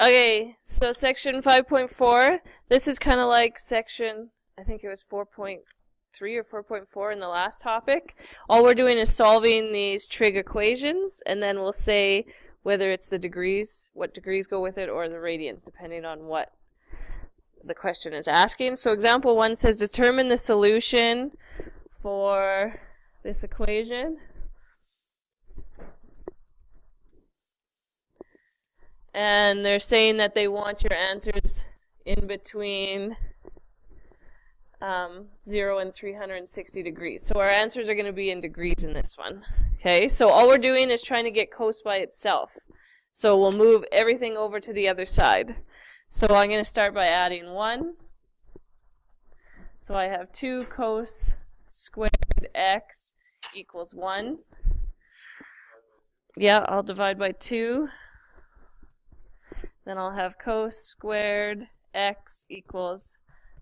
Okay, so section 5.4, this is kind of like section, I think it was 4.3 or 4.4 in the last topic. All we're doing is solving these trig equations, and then we'll say whether it's the degrees, what degrees go with it, or the radians, depending on what the question is asking. So example 1 says determine the solution for this equation. And they're saying that they want your answers in between 0 and 360 degrees. So our answers are going to be in degrees in this one. Okay, so all we're doing is trying to get cos by itself. So we'll move everything over to the other side. So I'm going to start by adding 1. So I have 2 cos squared x equals 1. Yeah, I'll divide by 2. Then I'll have cos squared x equals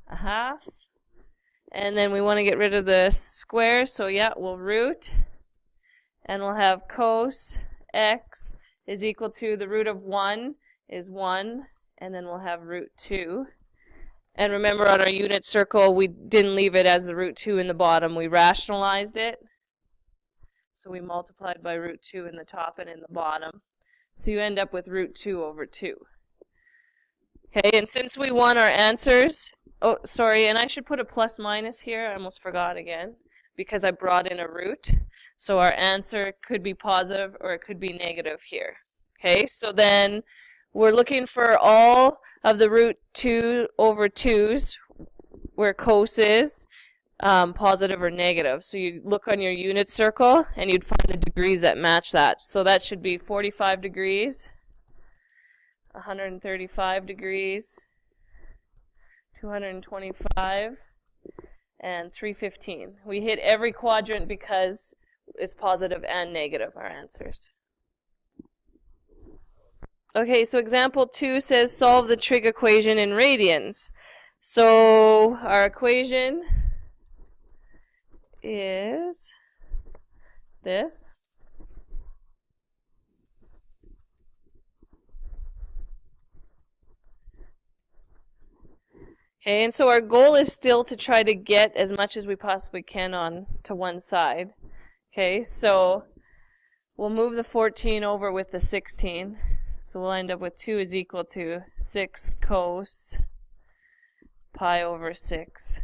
a half. And then we want to get rid of the square, so yeah, we'll root. And we'll have cos x is equal to the root of 1 is 1. And then we'll have root 2. And remember on our unit circle, we didn't leave it as the root 2 in the bottom. We rationalized it. So we multiplied by root 2 in the top and in the bottom. So you end up with root 2 over 2. Okay, and since we want our answers, oh, sorry, and I should put a plus minus here. I almost forgot again because I brought in a root. So our answer could be positive or it could be negative here. Okay, so then we're looking for all of the root 2 over 2's where cos is positive or negative. So you look on your unit circle and you'd find the degrees that match that. So that should be 45 degrees, 135 degrees, 225, and 315. We hit every quadrant because it's positive and negative, our answers. Okay, so example 2 says solve the trig equation in radians. So our equation is this. Okay, and so our goal is still to try to get as much as we possibly can on to one side. Okay, so we'll move the 14 over with the 16. So we'll end up with 2 is equal to 6 cos pi over 6x.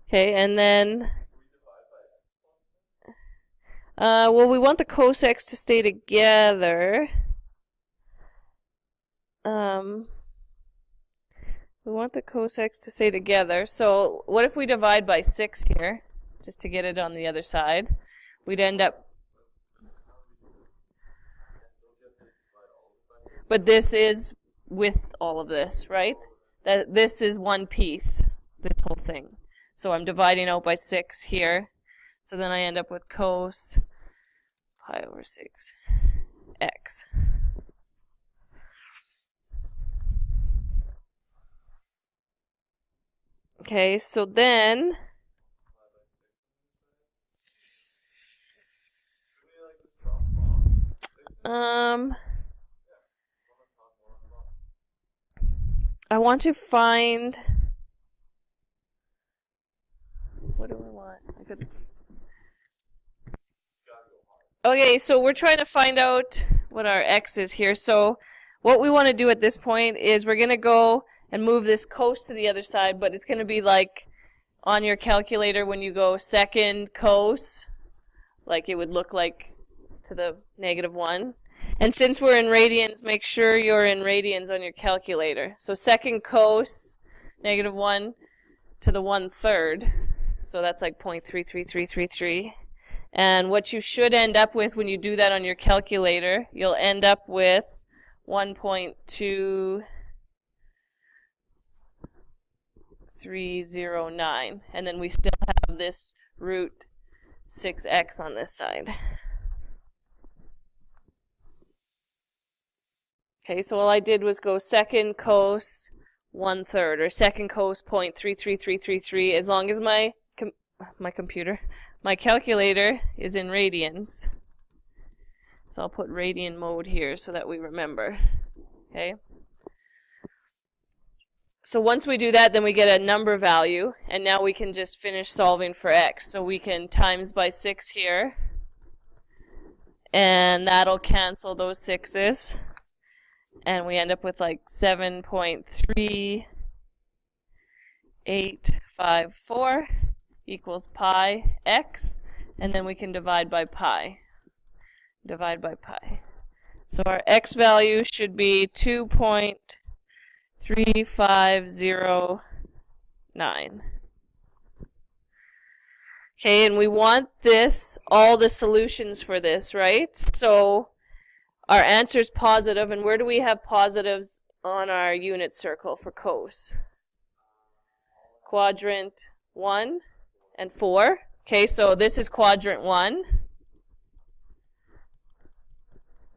Okay, and then well, we want the cos x to stay together. We want the cos x to stay together. So what if we divide by 6 here, just to get it on the other side? We'd end up... But this is with all of this, right? This is one piece, this whole thing. So I'm dividing out by 6 here. So then I end up with cos pi over 6x. Okay, so then I want to find, what do we want? Okay, so we're trying to find out what our x is here. So what we want to do at this point is we're going to go and move this cos to the other side, but it's going to be like on your calculator when you go second cos, like it would look like to the -1. And since we're in radians, make sure you're in radians on your calculator. So second cos, -1 to the 1/3. So that's like 0.33333. And what you should end up with when you do that on your calculator, you'll end up with 1.2309. And then we still have this root 6x on this side. Okay, so all I did was go second cos 1/3, or second cos 0.33333. As long as my my computer. My calculator is in radians. So I'll put radian mode here so that we remember. Okay. So once we do that, then we get a number value, and now we can just finish solving for x. So we can times by 6 here, and that'll cancel those 6's, and we end up with like 7.3854 equals pi x, and then we can divide by pi. Divide by pi. So our x value should be 2.3509. Okay, and we want this, all the solutions for this, right? So our answer is positive, and where do we have positives on our unit circle for cos? Quadrant 1 and 4. Okay, so this is quadrant 1.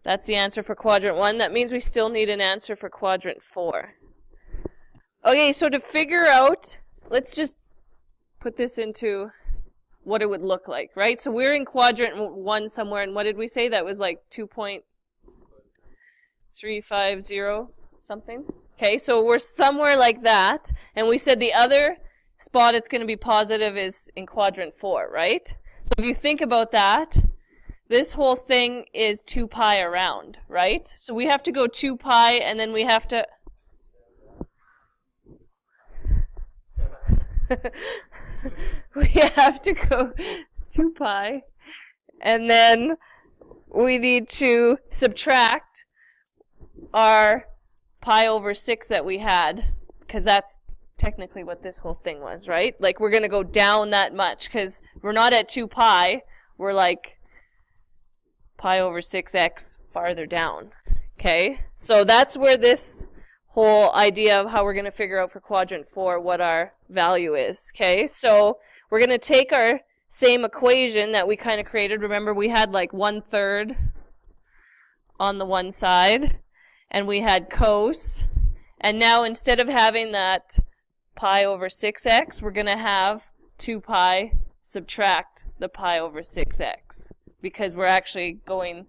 That's the answer for quadrant 1. That means we still need an answer for quadrant 4. Okay, so to figure out, let's just put this into what it would look like, right? So we're in quadrant 1 somewhere, and what did we say? That was like 2.350 something. Okay, so we're somewhere like that, and we said the other spot it's going to be positive is in quadrant 4, right? So if you think about that, this whole thing is 2 pi around, right? So we have to go 2 pi, and then we have to... we have to go 2 pi, and then we need to subtract our pi over 6 that we had, because that's technically what this whole thing was, right? Like, we're going to go down that much, because we're not at 2 pi, we're like pi over 6x farther down. Okay, so that's where this whole idea of how we're going to figure out for quadrant 4 what our value is. Okay, so we're going to take our same equation that we kind of created. Remember, we had like 1/3 on the one side, and we had cos, and now instead of having that pi over 6x, we're going to have 2 pi subtract the pi over 6x, because we're actually going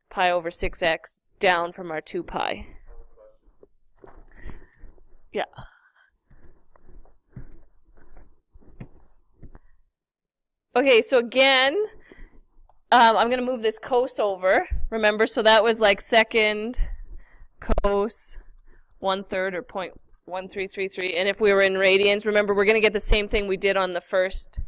pi over 6x down from our 2 pi. Yeah. Okay, so again, I'm going to move this cos over. Remember, so that was like second cos 1/3 or 0.1333. And if we were in radians, remember, we're going to get the same thing we did on the first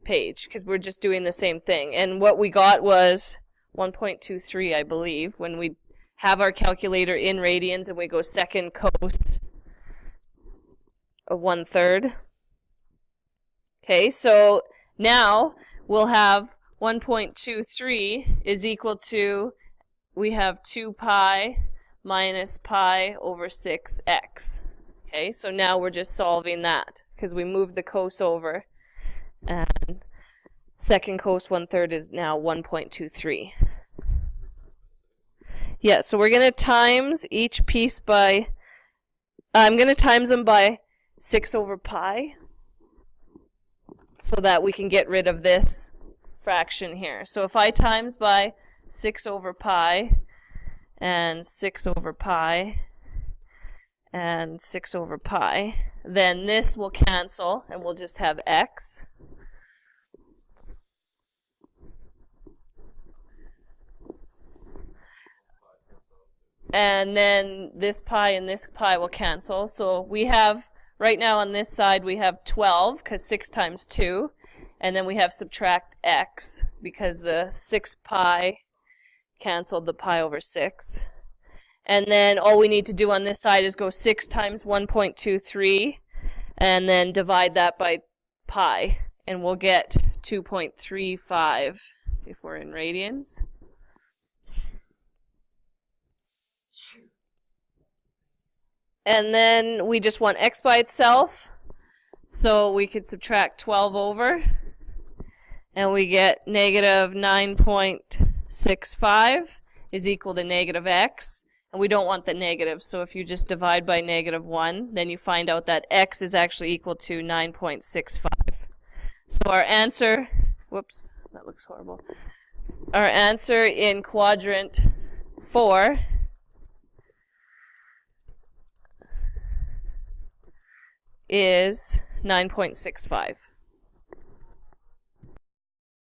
page, because we're just doing the same thing. And what we got was 1.23, I believe, when we have our calculator in radians and we go second cos of 1/3. Okay, so now we'll have 1.23 is equal to, we have 2 pi minus pi over 6x. Okay, so now we're just solving that, because we moved the cos over, and second cos 1/3 is now 1.23. Yeah, so we're going to times each piece by, I'm going to times them by 6 over pi, so that we can get rid of this fraction here. So if I times by 6 over pi, and 6 over pi, and 6 over pi, then this will cancel, and we'll just have x. And then this pi and this pi will cancel. So we have, right now on this side, we have 12, because 6 times 2. And then we have subtract x, because the 6 pi canceled the pi over 6. And then all we need to do on this side is go 6 times 1.23, and then divide that by pi. And we'll get 2.35 if we're in radians. And then we just want x by itself, so we could subtract 12 over, and we get negative 9.65 is equal to negative x, and we don't want the negative, so if you just divide by negative 1, then you find out that x is actually equal to 9.65. So our answer, whoops, that looks horrible. Our answer in quadrant 4 is 9.65.